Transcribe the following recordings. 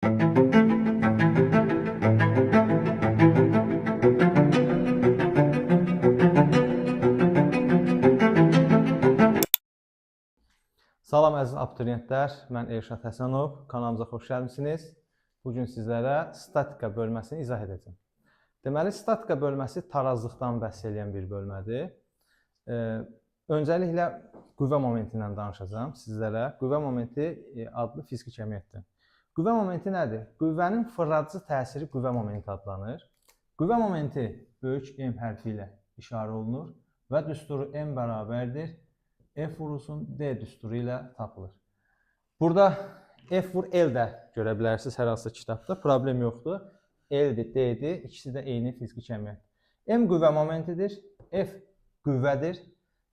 Salam əziz abituriyentlər, mən Elşad Həsənov, kanalımıza xoş gəlmişsiniz. Bugün sizlərə statika bölməsini izah edəcəm. Deməli, statika bölməsi tarazlıqdan bəhs edən bir bölmədir. Öncəliklə qüvvə momentindən danışacağım sizlərə. Qüvvə momenti adlı fiziki cəmiyyətdir. Qüvvə momenti nədir? Qüvvənin fırladıcı təsiri qüvvə momenti adlanır. Qüvvə momenti böyük M hərfi ilə işarə olunur və düsturu M bərabərdir F vurulsun D düsturu ilə tapılır. Burada F vur L də görə bilərsiniz hər hansı kitabda. Problem yoxdur. L-dir, D-dir. İkisi də eyni fiziki cəmiyyətdir. M qüvvə momentidir. F qüvvədir.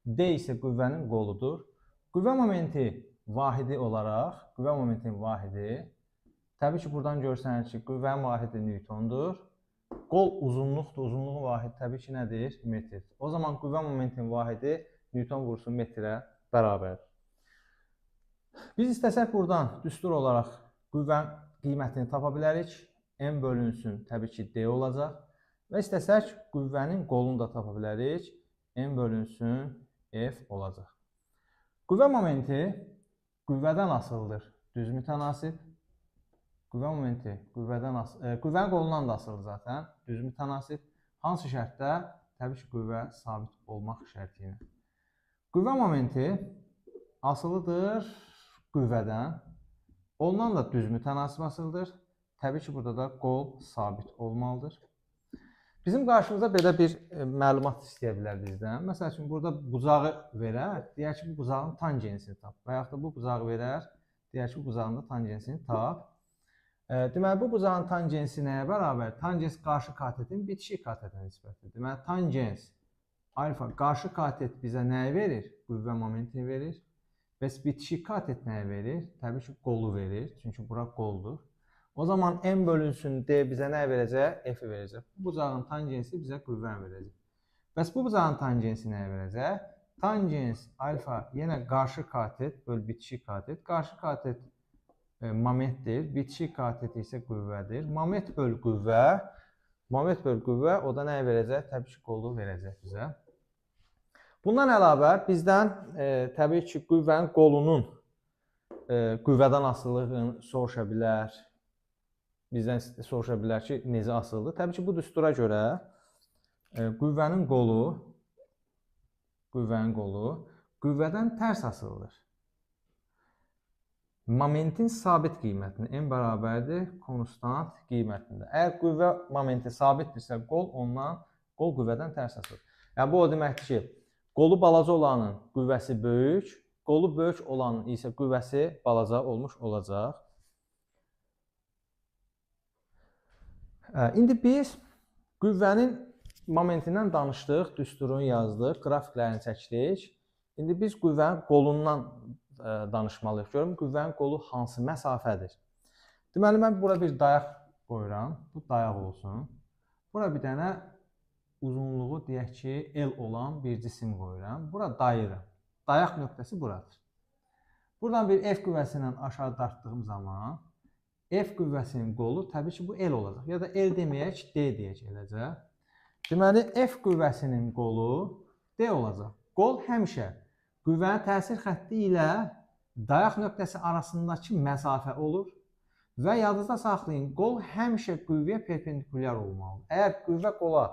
D isə qüvvənin qoludur. Qüvvə momenti vahidi olaraq, qüvvə momentinin vahidi, təbii ki, buradan görsənir ki, qüvvənin vahidi Newtondur. Qol uzunluqdur. Uzunluğun vahidi təbii ki, nədir? Metrdir. O zaman qüvvə momentinin vahidi Newton vursun metrə bərabər. Biz istəsək buradan düstur olaraq qüvvə qiymətini tapa bilərik. M bölünsün təbii ki D olacaq. Və istəsək qüvvənin qolunu da tapa bilərik. M bölünsün F olacaq. Qüvvə momenti qüvvədən asılıdır. Düz mütənasib. Qüvvə momenti qüvvənin qolundan da asılıdır zaten. Düz mütənasib. Hansı şərtdə? Təbii ki qüvvə sabit olmaq şərti ilə. Qüvvə momenti asılıdır qüvvədən. Ondan da düz mütənasib asılıdır. Təbii ki, burada da qol sabit olmalıdır. Bizim qarşımıza belə bir məlumat istəyə bilər bizdən. Məsəl üçün, burada bucağı verər, deyər ki, bu bucağın tangensini tap. Və yaxud da bu bucağı verər, deyər ki, bu bucağın da tangensini tap. Deməli, bu bucağın tangensi nəyə bərabər? Tangens qarşı katetin bitişik katetinə nisbətdir. Deməli, tangens alfa qarşı katet bizə nəyi verir? Qüvvə momentini verir. Bəs bitişik katet nəyi verir? Təbii ki, qolu verir. Çünki bura qoldur. O zaman M bölünsün D bizə nə verəcək? F verəcək. Bu bucağın tangensi bizə qüvvəni verəcək. Bəs bu bucağın tangensi nəyə verəcək? Tangens alfa yenə qarşı katet böl bitişik katet. Qarşı katet momentdir. Bitişik katet isə qüvvədir. Moment böl qüvvə o da nəyə verəcək? Təbii ki, qolu verəcək bizə. Bundan əlavə bizdən təbii ki, qüvvənin qolunun qüvvədən asılılığını soruşa bilər. Bizdən soruşa bilər ki, necə asılıdır? Təbii ki, bu düstura görə qüvvənin qolu qüvvədən tərs asılıdır. Momentin sabit qiymətinə M bərabərdir konstant qiymətində. Əgər qüvvə momenti sabitdirsə, qol qüvvədən tərs asılıdır. Yəni, bu o deməkdir ki, qolu balaca olanın qüvvəsi böyük, qolu böyük olanın isə qüvvəsi balaca olmuş olacaq. İndi biz qüvvənin momentindən danışdıq, düsturunu yazdıq, qrafiklərini çəkdik. İndi biz qüvvənin qolundan danışmalıyıq. Görün, qüvvənin qolu hansı məsafədir? Deməli, mən bura bir dayaq qoyuram. Bu dayaq olsun. Bura bir dənə uzunluğu deyək ki, L olan bir cisim qoyuram. Bura dayıram. Dayaq nöqtəsi buradır. Buradan bir F qüvvəsi ilə aşağı dartdığım zaman F qüvvəsinin qolu təbii ki, bu L olacaq. Ya da L deməyək, D deyək eləcə. Deməli, F qüvvəsinin qolu D olacaq. Qol həmişə qüvvənin təsir xətti ilə dayaq nöqtəsi arasındakı məsafə olur və yadınızda saxlayın, qol həmişə qüvvəyə perpendikulyar olmalıdır. Əgər qüvvə qola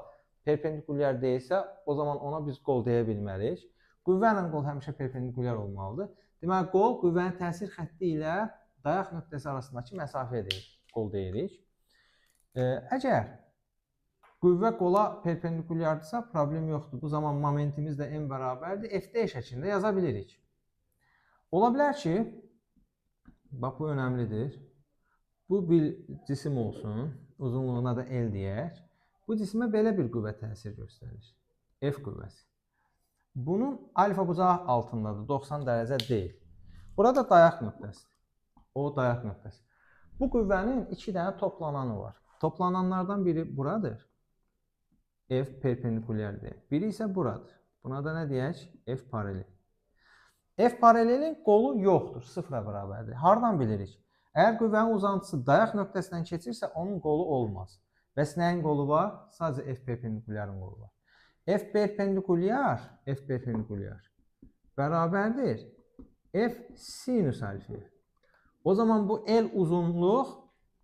perpendikulyar deyilsə, o zaman ona biz qol deyə bilmərik. Qüvvə ilə qol həmişə perpendikulyar olmalıdır. Deməli, qol qüvvənin təsir xətti ilə dayaq nöqtəsi arasındakı məsafəyə qol deyirik. Əgər qüvvə qola perpendikulyardırsa, problem yoxdur. Bu zaman momentimiz də M bərabərdir. FD şəklində yaza bilirik. Ola bilər ki, bax bu önəmlidir. Bu bir cisim olsun, uzunluğuna da L deyək. Bu cisimə belə bir qüvvə təsir göstərir. F qüvvəsi. Bunun alfa bucağı altındadır, 90 dərəcə deyil. Burada dayaq nöqtəsidir. O dayaq nöqtəsi. Bu qüvvənin iki dənə toplananı var. Toplananlardan biri buradır. F perpendikulyardır. Biri isə buradır. Buna da nə deyək? F paralel. F paralelin qolu yoxdur, sıfıra bərabərdir. Hardan bilirik? Əgər qüvvənin uzantısı dayaq nöqtəsindən keçirsə, onun qolu olmaz. Bəs nəyin qolu var? Sadəcə F perpendikulyarın qolu var. F perpendikulyar bərabərdir F sinus alfa. O zaman bu L uzunluq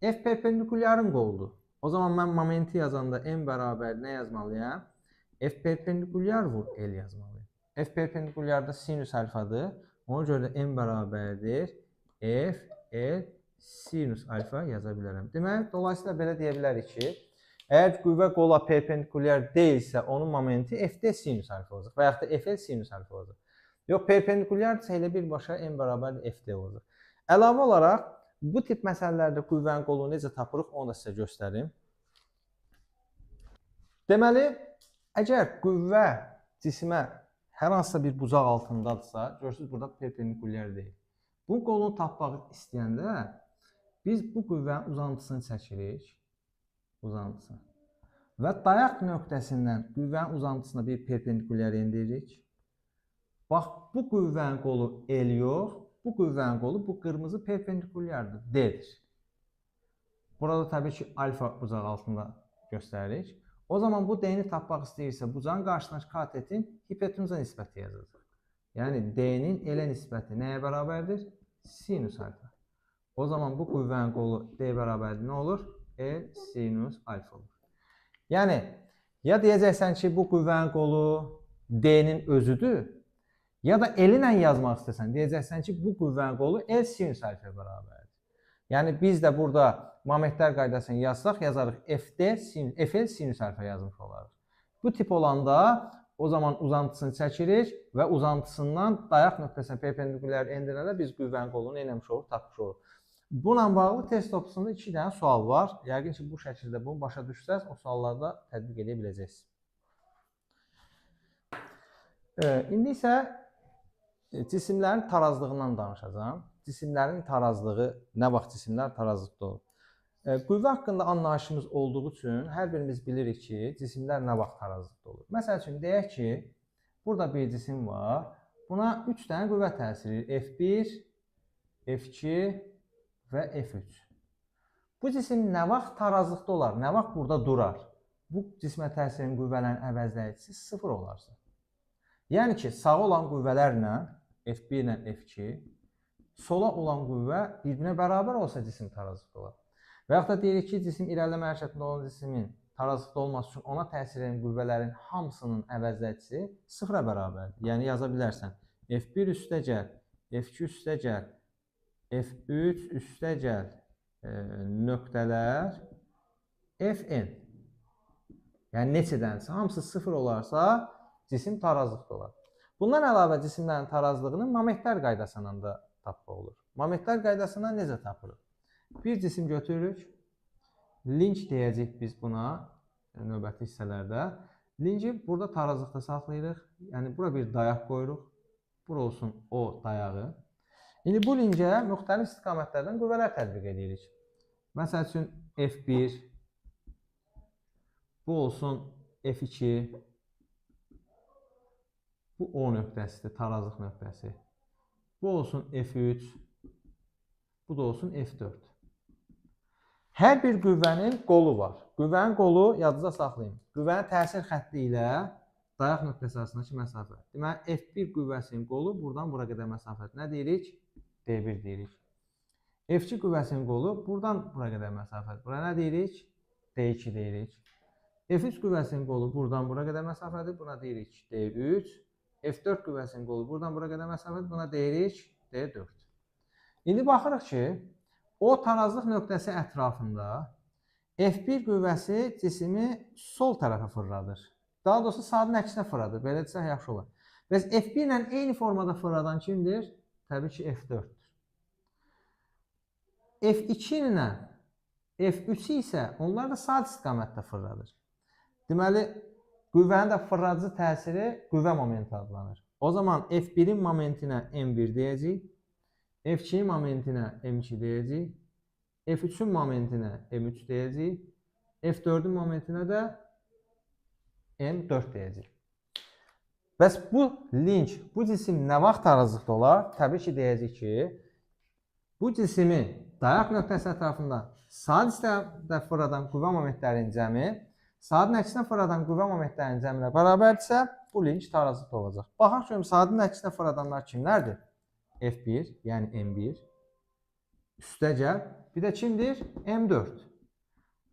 F perpendikulyarın qoludur. O zaman mən momenti yazanda M bərabər nə yazmalıyam? F perpendikulyar vur L yazmalıyım. F perpendikulyarda sinus alfadır. Ona görə də M bərabərdir F L sinus alfa yaza bilərəm. Deməli, dolayısıyla belə deyə bilərik ki, əgər qüvvə qola perpendikulyar deyilsə, onun momenti Fd sinus alfa olacaq və yaxud da Fl sinus alfa olacaq. Yox, perpendikulyarsa elə birbaşa M bərabər Fd olacaq. Əlavə olaraq, bu tip məsələlərdə qüvvənin qolunu necə tapırıq, onu da sizə göstərim. Deməli, əgər qüvvə cisimə hər hansısa bir bucaq altındadırsa, görürsünüz, burada perpendikulyar deyil. Bu qolunu tapmaq istəyəndə biz bu qüvvənin uzantısını çəkirik. Və dayaq nöqtəsindən qüvvənin uzantısına bir perpendikulyar indiririk. Bax, bu qüvvənin qolu L yox, bu qüvvənin qolu bu qırmızı perpendikulyardır, D-dir. Burada təbii ki, alfa bucaq altında göstəririk. O zaman bu D-ni tapmaq istəyirsə, bucağın qarşısındakı katetin hipotenuza nisbəti yazılır. Yəni, D-nin L-ə nisbəti nəyə bərabərdir? Sinus alfa. O zaman bu qüvvənin qolu D bərabərdir nə olur? L sinus alfa olur. Yəni, ya deyəcəksən ki, bu qüvvənin qolu D-nin özüdür, ya da L ilə yazmaq istəsən, deyəcəksən ki, bu qüvvənin qolu L sinus alfa bərabərdir. Yəni, biz də burada momentlər qaydasını yazsaq, yazarıq Fl sinus alfa yazmış olarıq. Bu tip olanda, o zaman uzantısını çəkirik və uzantısından dayaq nöqtəsinə perpendikulyar endirəndə biz qüvvənin qolunu eləmiş oluruq, tapmış oluruq. Bununla bağlı test topusunda 2 dənə sual var. Yəqin ki, bu şəkildə bunu başa düşsəz, o suallarda tətbiq edə biləcəksiniz. İndi isə cisimlərin tarazlığından danışacağım. Cisimlərin tarazlığı, nə vaxt cisimlər tarazlıqda olur? Qüvvə haqqında anlayışımız olduğu üçün hər birimiz bilirik ki, cisimlər nə vaxt tarazlıqda olur. Məsəl üçün, deyək ki, burada bir cisim var. Buna 3 dənə qüvvə təsir edir. F1, F2 və F3. Bu cisim nə vaxt tarazlıqda olar? Nə vaxt burada durar? Bu cismə təsirin qüvvələrin əvəzləyicisi 0 olarsa. Yəni ki, sağ olan qüvvələrlə F1 ilə F2, sola olan qüvvə bir-birinə bərabər olsa cisim tarazlıqda olar. Və yaxud da deyirik ki, cisim irəliləmə hərəkətində olan cismin tarazlıqda olması üçün ona təsir edən qüvvələrin hamısının əvəzləyicisi 0-a bərabərdir. Yəni yaza bilərsən, F1 üstə gəl, F2 üstə gəl, F3 üstə gəl nöqtələr Fn. Yəni neçədənsə, hamısı 0 olarsa cisim tarazlıqda olar. Bundan əlavə cisimlərin tarazlığını momentlər qaydasından da tapmaq olur. Momentlər qaydasından necə tapırıq? Bir cisim götürürük, linç deyəcək biz buna növbəti hissələrdə. Linci burada tarazlıqda saxlayırıq, yəni bura bir dayaq qoyuruq, bura olsun o dayağı. İndi bu lincə müxtəlif istiqamətlərdən qüvvələr tətbiq edirik. Məsəl üçün F1, bu olsun F2, bu O nöqtəsidir, tarazlıq nöqtəsi. Bu olsun F3, bu da olsun F4. Hər bir qüvvənin qolu var. Qüvvənin qolu yadınızda saxlayın. Qüvvənin təsir xətti ilə dayaq nöqtəsi arasındakı məsafə. Deməli, F1 qüvvəsinin qolu buradan bura qədər məsafə. Nə deyirik? D1 deyirik. F2 qüvvəsinin qolu buradan bura qədər məsafə. Bura nə deyirik? D2 deyirik. F3 qüvvəsinin qolu buradan bura qədər məsafədir. Buna deyirik D3. F4 qüvvəsinin qolu buradan bura qədər məsafədir. Buna deyirik D4. İndi baxırıq ki, o tarazlıq nöqtəsi ətrafında F1 qüvvəsi cisimi sol tərəfə fırladır. Daha doğrusu saatın əksinə fırladır. Belə desək yaxşı olar. Bəs F1 ilə eyni formada fırladan kimdir? Təbii ki, F4'dür. F2 ilə F3 isə onlar da saat istiqamətdə fırladır. Deməli, qüvvənin də fırladıcı təsiri qüvvə momenti adlanır. O zaman F1'in momentinə M1 deyəcəyik. F2'in momentinə M2 deyəcəyik. F3'ün momentinə M3 deyəcəyik. F4'ün momentinə də M4 deyəcəyik. Bəs bu linç, bu cisim nə vaxt tarazlıqda olar? Təbii ki, deyəcək ki, bu cisimi dayaq nöqtəsi ətrafında saat istiqamətdə fırladan qüvvə momentlərinin cəmi saatın əksinə fırladan qüvvə momentlərinin cəminə bərabərdirsə, bu linç tarazlıqda olacaq. Baxaq görüm, saatın əksinə fırladanlar kimlərdir? F1, yəni M1, üstəgəl, bir də kimdir? M4.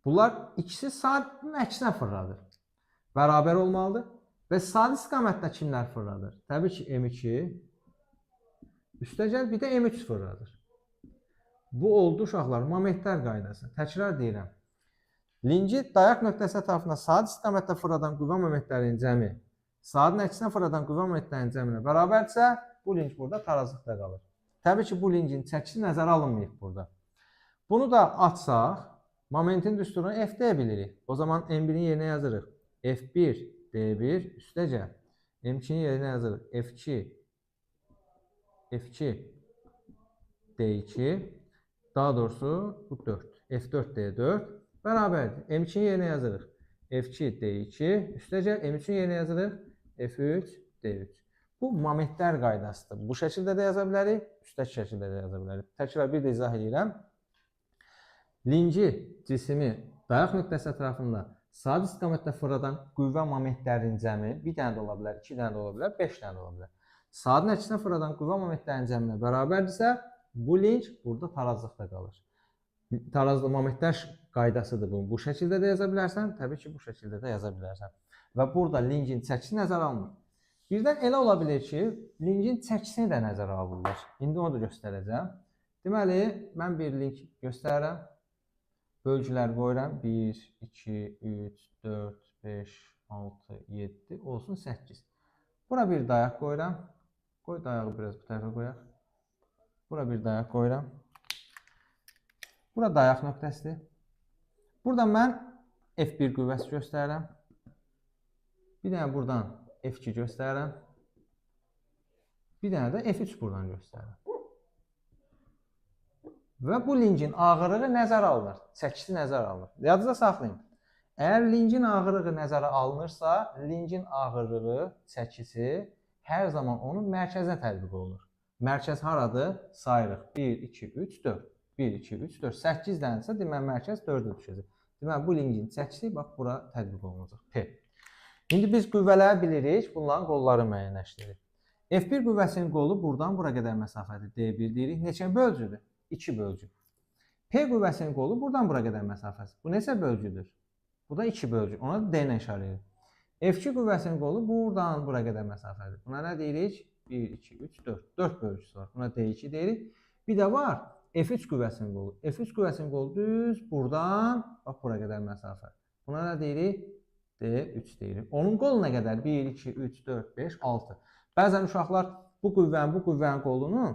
Bunlar ikisi saatın əksinə fırladır. Bərabər olmalıdır. Və saat istiqamətdə kimlər fırladır? Təbii ki, M2, üstəgəl, bir də M3 fırladır. Bu oldu uşaqlar, momentlər qaydası. Təkrar deyirəm. Linci dayaq nöqtəsi ətrafında saat istiqamətdə fırladan qüvvə momentlərinin cəmi saatın əksinə fırladan qüvvə momentlərinin cəminə bərabərdirsə, bu linc burada tarazlıqda qalır. Təbii ki, bu lincin çəkisi nəzərə alınmayıb burada. Bunu da açsaq, momentin düsturunu F deyə bilirik. O zaman M1-in yerinə yazırıq. F1, D1, üstəgəl. M2-nin yerinə yazırıq. F2, D2. Daha doğrusu bu 4. F4, D4 bərabərdir. M2-nin yerinə yazırıq. F2, D2, üstəgəl M3-ün yerinə yazırıq. F3, D3. Bu momentlər qaydasıdır. Bu şəkildə də yaza bilərik, üstəki şəkildə də yaza bilərik. Təkrar bir də izah edirəm. Linci cismi dayaq nöqtəsi ətrafında saat istiqamətdə fırladan qüvvə momentlərinin cəmi bir dənə də ola bilər, 2 dənə də ola bilər, 5 dənə də ola bilər. Saatın əksinə fırladan qüvvə momentlərinin cəminə bərabərdirsə, bu linç burada tarazlıqda qalır. Tarazlı momentlər qaydasıdır bu. Bu şəkildə də yaza bilərsən, təbii ki, bu şəkildə də yaza bilərsən. Və burada lincin çəkisi nəzərə alınır. Birdən elə ola bilir ki, lincin çəkisini də nəzərə alırlar. İndi onu da göstərəcəm. Deməli, mən bir link göstərirəm. Bölgülər qoyuram. 1, 2, 3, 4, 5, 6, 7, olsun 8. Bura bir dayaq qoyuram. Qoy dayağı biraz bu tərəfə qoyaq. Bura bir dayaq qoyuram. Bura dayaq nöqtəsidir. Burada mən F1 qüvvəsi göstərirəm. Bir dənə buradan F2 göstərirəm. Bir dənə də F3 buradan göstərirəm. Və bu lincin ağırlığı nəzərə alınır. Çəkisi nəzərə alınır. Yadınızda saxlayın. Əgər lincin ağırlığı nəzərə alınırsa, lincin ağırlığı, çəkisi hər zaman onun mərkəzinə tətbiq olunur. Mərkəz haradır? Sayırıq. 1, 2, 3, 4. 1, 2, 3, 4. 8 dənəsə, deməli mərkəz 4-ə düşəcək. Deməli, bu lincin çəkisi bax, bura tətbiq olunacaq. P. İndi biz qüvvələri bilirik, bunların qolları müəyyənləşdiririk. F1 qüvvəsinin qolu buradan bura qədər məsafədir. D1 deyirik. Neçə bölcüdür? 2 bölcü. P qüvvəsinin qolu buradan bura qədər məsafəsi. Bu neçə bölcüdür? Bu da 2 bölcü. Ona da D ilə işarə edirik. F2 qüvvəsinin qolu buradan bura qədər məsafədir. Buna nə deyirik? 1, 2, 3, 4. 4 bölgüsü var. Buna D2 deyirik. Bir də var F3 qüvvəsinin qolu. F3 qüvvəsinin qolu düz buradan bax bura qədər məsafə. Buna nə deyirik? D3 deyirik. Onun qolu nə qədər? 1, 2, 3, 4, 5, 6. Bəzən uşaqlar bu qüvvənin qolunu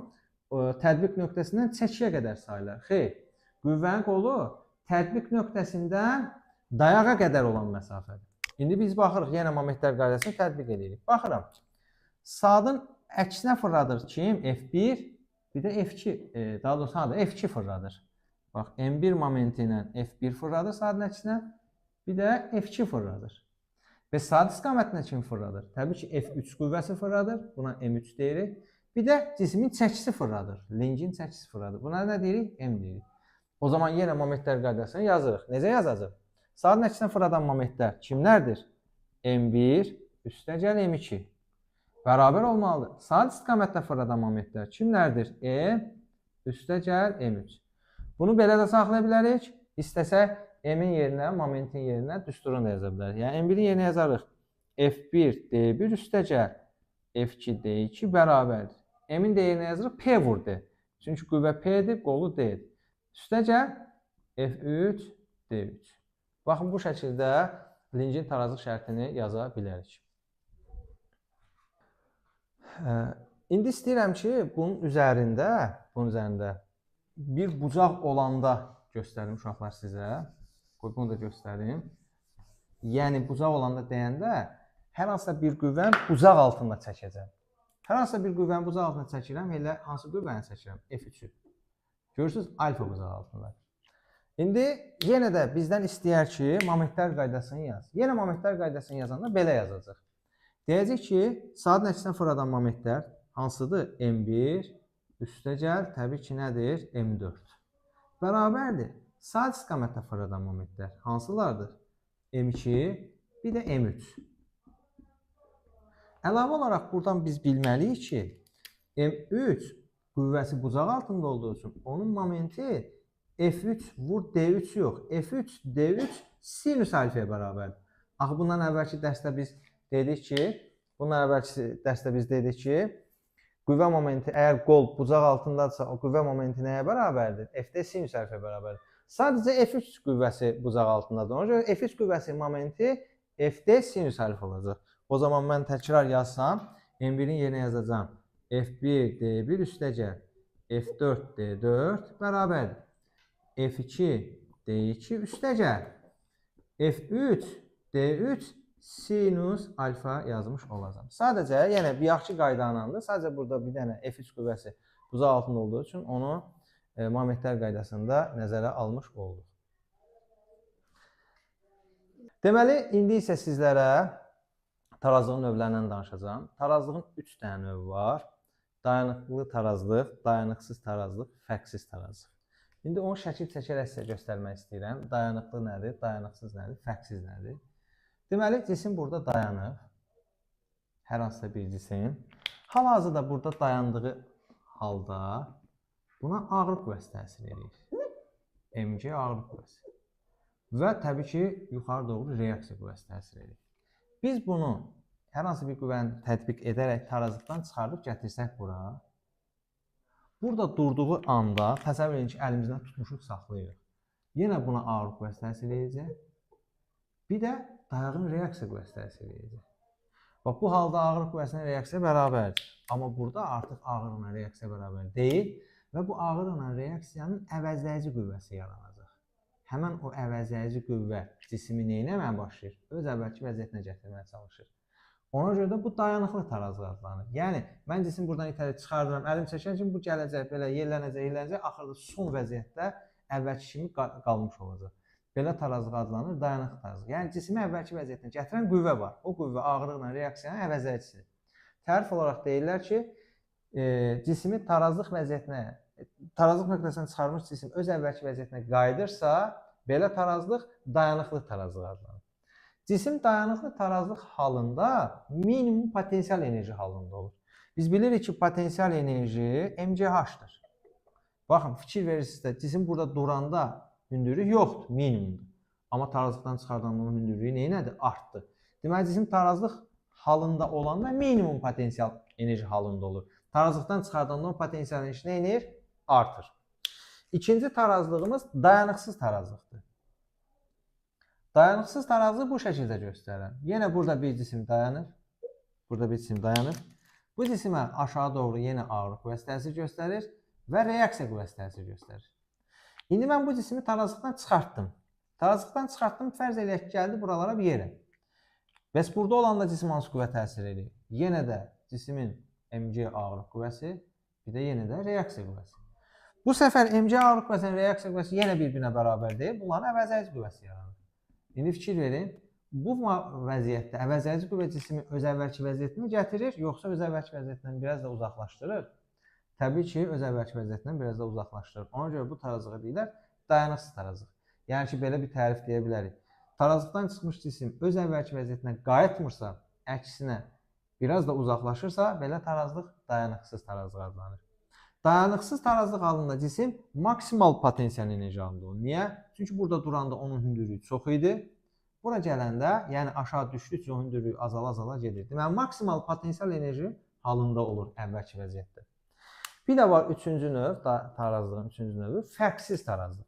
tətbiq nöqtəsindən çəkiyə qədər sayılır. Xeyr, qüvvənin qolu tətbiq nöqtəsindən dayağa qədər olan məsafədir. İndi biz baxırıq, yenə momentlər qaydasını tətbiq edirik. Baxıram, saatın əksinə fırladır kim? F1, bir də F2, daha doğrusu F2 fırladır. Bax, M1 momenti ilə F1 fırladır saatın əksinə, bir də F2 fırladır. Və saat istiqamətinə kim fırladır? Təbii ki, F3 qüvvəsi fırladır, buna M3 deyirik. Bir də cismin çəkisi fırladır, lincin çəkisi fırladır. Buna nə deyirik? M deyirik. O zaman yenə momentlər qaydasını yazırıq. Necə yazacaq? Saatın əksinə fırladan momentlər kimlərdir? M1 üstəgəl M2 bərabər olmalıdır. Saat istiqamətdə fırladan momentlər kimlərdir? M üstəgəl M3. Bunu belə də saxlaya bilərik. İstəsək M-in yerinə, momentin yerinə düsturunu da yaza bilərik. Yəni M1-in yerinə yazarıq. F1 D1 üstəgəl F2 D2 bərabərdir. M-in yerinə yazırıq. P vur D. Çünki qüvvə P-dir, qolu D-dir. Üstəgəl F3 D3. Baxın, bu şəkildə lincin tarazlıq şərtini yaza bilərik. İndi istəyirəm ki, bunun üzərində bir bucaq olanda göstərim uşaqlar sizə. Bunu da göstərim. Yəni, bucaq olanda deyəndə hər hansısa bir qüvvəni bucaq altında çəkəcəm. Hər hansısa bir qüvvəni bucaq altında çəkirəm, elə hansı qüvvəni çəkirəm? F3-ü. Görürsünüz, alfa bucaq altında. İndi yenə də bizdən istəyər ki, momentlər qaydasını yaz. Yenə momentlər qaydasını yazanda belə yazacaq. Deyəcək ki, saatın əksinə fırladan momentlər hansıdır? M1 üstəgəl, təbii ki, nədir? M4. bərabərdir. Saat istiqamətdə fırladan momentlər hansılardır? M2, bir də M3. Əlavə olaraq buradan biz bilməliyik ki, M3 qüvvəsi bucaq altında olduğu üçün onun momenti F3 vur D3 yox, F3 D3 sinüs alfaya bərabərdir. Axı bundan əvvəlki dərsdə biz dedik ki, qüvvə momenti əgər qol bucaq altındadırsa, o qüvvə momenti nəyə bərabərdir? F-də sinüs alfaya bərabərdir. Sadəcə F3 qüvvəsi bucaq altındadır. Ona görə F3 qüvvəsi momenti F-də sinüs alfa olacaq. O zaman mən təkrar yazsam, M1-in yerinə yazacağam. F1 D1 üstəcə F4 D4 bərabərdir. F2 D2 üstəcə F3 D3 sinus alfa yazmış olacağım. Sadəcə, yəni biaxçı qaydanandır. Sadəcə burada bir dənə F3 qüvvəsi bucaq altında olduğu üçün onu momentlər qaydasında nəzərə almış olduq. Deməli, indi isə sizlərə tarazlığın növlərindən danışacağım. Tarazlığın 3 dənə növü var. Dayanıqlı tarazlıq, dayanıqsız tarazlıq, fərqsiz tarazlıq. İndi onu şəkil çəkərək sizə göstərmək istəyirəm. Dayanıqlı nədir, dayanıqsız nədir, fərqsiz nədir? Deməli, cisim burada dayanır. Hər hansısa bir cisim. Hal-hazırda burada dayandığı halda buna ağırlıq qüvvəsi təsir edir. Mg ağırlıq qüvvəsi. Və təbii ki, yuxarı doğru reaksiya qüvvəsi təsir edir. Biz bunu hər hansı bir qüvvəni tətbiq edərək tarazlıqdan çıxardıb gətirsək bura, burada durduğu anda təsəvvür edin ki, əlimizdən tutmuşuq, saxlayırıq. Yenə buna ağırlıq qüvvəsi təsir edəcək. Bir də dayağın reaksiya qüvvəsi təsir edəcək. Bax, bu halda ağırlıq qüvvəsinə reaksiya bərabərdir. Amma burada artıq ağırlıqla reaksiya bərabər deyil və bu ağırlıqla reaksiyanın əvəzləyici qüvvəsi yaranacaq. Həmən o əvəzləyici qüvvə cismi neyləməyə başlayır? Öz əvvəlki vəziyyətinə gətirməyə çalışır. Ona görə də bu dayanıqlı tarazlıq adlanır. Yəni, mən cisim buradan itəlib çıxardıram, əlim çəkən kimi bu gələcək, belə yerlənəcək, axırda son vəziyyətdə əvvəlki kimi qalmış olacaq. Belə tarazlıq adlanır, dayanıqlı tarazlıq. Yəni, cisimi əvvəlki vəziyyətinə gətirən qüvvə var. O qüvvə ağırlıqla reaksiyanın əvəzləyicisidir. Tərif olaraq deyirlər ki, cisimi tarazlıq nöqtəsindən çıxarmış cisim öz əvvəlki vəziyyətinə qayıdırsa, belə tarazlıq dayanıqlı tarazlıq adlanır. Cisim dayanıqlı tarazlıq halında minimum potensial enerji halında olur. Biz bilirik ki, potensial enerji MCH-dır. Baxın, fikir verirsinizsə, cisim burada duranda hündürlük yoxdur, minimumdur. Amma tarazlıqdan çıxardanda onun hündürlüyü neynədir? Artdı. Deməli, cisim tarazlıq halında olanda minimum potensial enerji halında olur. Tarazlıqdan çıxardanda onun potensial enerji neynir? Artır. İkinci tarazlığımız dayanıqsız tarazlıqdır. Dayanıqsız tarazlığı bu şəkildə göstərirəm. Yenə burada bir cisim dayanır. Burada bir cisim dayanır. Bu cisimə aşağı doğru yenə ağırlıq qüvvəsi təsir göstərir və reaksiya qüvvəsi təsir göstərir. İndi mən bu cisimi tarazlıqdan çıxartdım. Tarazlıqdan çıxartdım, fərz eləyək ki, gəldi buralara bir yerə. Bəs burada olanda cisim hansı qüvvə təsir edir? Yenə də cisimin mg ağırlıq qüvvəsi, bir də yenə də reaksiya qüvvəsi. Bu səfər mg ağırlıq qüvvəsinin reaksiya qüvvəsi yenə bir-birinə bərabər deyil, bunların əvəzləyici qüvvəsi yaranır. İndi fikir verin, bu vəziyyətdə əvəzləyici qüvvə cisimi öz əvvəlki vəziyyətinə gətirir, yoxsa öz əvvəlki vəziyyətindən biraz da uzaqlaşdırır? Təbii ki, öz əvvəlki vəziyyətindən biraz da uzaqlaşdırır. Ona görə bu tarazlığa deyirlər dayanıqsız tarazlıq. Yəni ki, belə bir tərif deyə bilərik. Tarazlıqdan çıxmış cisim öz əvvəlki vəziyyətinə qayıtmırsa, əksinə biraz da uzaqlaşırsa, belə tarazlıq dayanıqsız tarazlıq adlanır. Dayanıqsız tarazlıq halında cisim maksimal potensial enerji halında olur. Niyə? Çünki burada duranda onun hündürlüyü çox idi. Bura gələndə, yəni aşağı düşdükcə onun hündürlüyü azala gedir. Deməli, maksimal potensial enerji halında olur əvvəlki vəziyyətdə. Bir də var üçüncü növ, tarazlığın üçüncü növü, fərqsiz tarazlıq.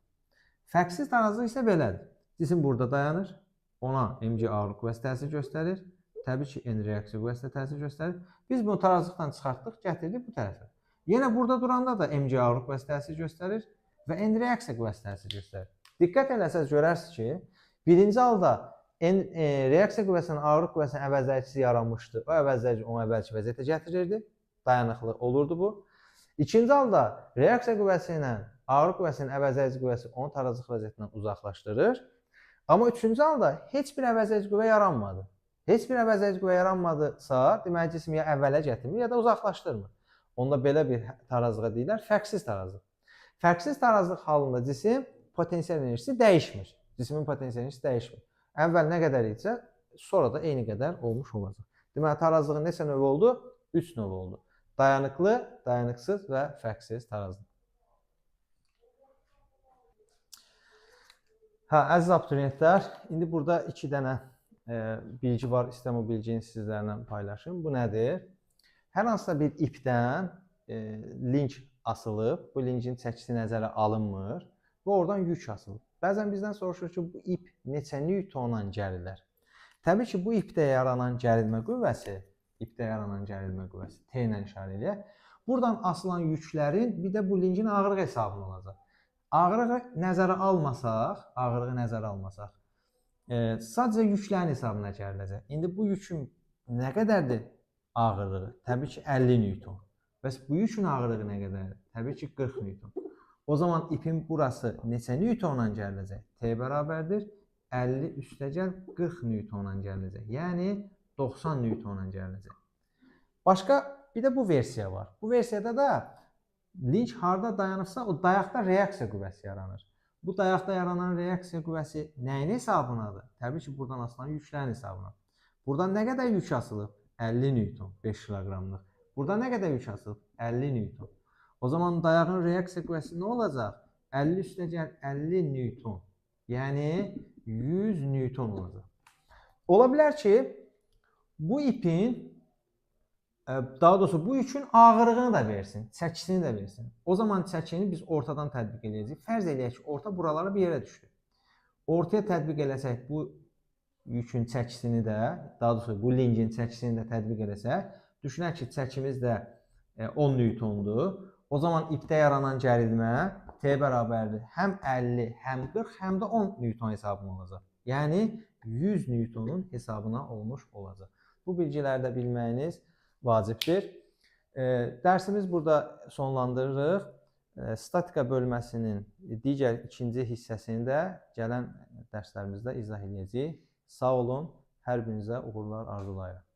Fərqsiz tarazlıq isə belədir. Cisim burada dayanır, ona mg ağırlıq qüvvəsi təsir göstərir. Təbii ki, N reaksiya qüvvəsi təsir göstərir. Biz bunu tarazlıqdan çıxartdıq, gətirdik bu tərəfə. Yenə burada duranda da mg ağırlıq qüvvəsi təsir göstərir və N reaksiya qüvvəsi təsir göstərir. Diqqət eləsəz görərsiniz ki, birinci halda reaksiya qüvvəsinin ağırlıq qüvvəsinin əvəzləyicisi yaranmışdı. O əvəzləyici onu əvvəlki vəziyyətə gətirirdi. Dayanıqlı olurdu bu. İkinci halda reaksiya qüvvəsi ilə ağırlıq qüvvəsinin əvəzləyici qüvvəsi onu tarazlıq vəziyyətindən uzaqlaşdırır. Amma üçüncü halda heç bir əvəzləyici qüvvə yaranmadı. Heç bir əvəzləyici qüvvə yaranmadısa, deməli cisim ya əvvələ gətirmir, ya da uzaqlaşdırmır. Onda belə bir tarazlığa deyirlər fərqsiz tarazlıq. Fərqsiz tarazlıq halında cisim potensial enerjisi dəyişmir. Cismin potensial enerjisi dəyişmir. Əvvəl nə qədər idisə, sonra da eyni qədər olmuş olacaq. Deməli, tarazlığın neçə növü oldu? 3 növü oldu. Dayanıqlı, dayanıqsız və fərqsiz tarazlıq. Əziz abituriyentlər, indi burada 2 dənə bilgi var. İstəyirəm o bilgini sizlərlə paylaşım. Bu nədir? Hər hansısa bir ipdən linç asılıb, bu lincin çəkisi nəzərə alınmır və oradan yük asılıb. Bəzən bizdən soruşur ki, bu ip neçə newtonla gərilər? Təbii ki, bu ipdə yaranan gərilmə qüvvəsi, T ilə işarə eləyək. Buradan asılan yüklərin bir də bu lincin ağırlığı hesabına olacaq. Ağırlığı nəzərə almasaq, sadəcə yüklərin hesabına gəriləcək. İndi bu yükün nə qədərdir ağırlığı? Təbii ki, 50 newton. Bəs bu yükün ağırlığı nə qədərdir? Təbii ki, 40 newton. O zaman ipin burası neçə newtonla gəriləcək? T bərabərdir 50 üstəgəl 40 newtonla gəriləcək. Yəni 90 newtonla gəriləcək. Başqa bir də bu versiya var. Bu versiyada da linç harda dayanırsa, o dayaqda reaksiya qüvvəsi yaranır. Bu dayaqda yaranan reaksiya qüvvəsi nəyin hesabınadır? Təbii ki, buradan asılan yüklərin hesabına. Buradan nə qədər yük asılıb? 50 newton, 5 kiloqramlıq. Burada nə qədər yük asılıb? 50 newton. O zaman dayağın reaksiya qüvvəsi nə olacaq? 50 üstəgəl 50 newton. Yəni 100 newton olacaq. Ola bilər ki, bu ipin, daha doğrusu bu yükün ağırlığını da versin, çəkisini də versin. O zaman çəkini biz ortadan tətbiq edəcəyik. Fərz eləyək ki, orta buralara bir yerə düşdü. Ortaya tətbiq eləsək bu yükün çəkisini də, daha doğrusu bu lincin çəkisini də tətbiq eləsək, düşünək ki, çəkimiz də 10 newtondur. O zaman ipdə yaranan gərilmə T bərabərdir həm 50, həm 40, həm də 10 newton hesabına olacaq. Yəni 100 newtonun hesabına olmuş olacaq. Bu bilgiləri də bilməyiniz vacibdir. Dərsimiz burada sonlandırırıq. Statika bölməsinin digər ikinci hissəsini də gələn dərslərimizdə izah edəcəyik. Sağ olun, hər birinizə uğurlar arzulayırıq.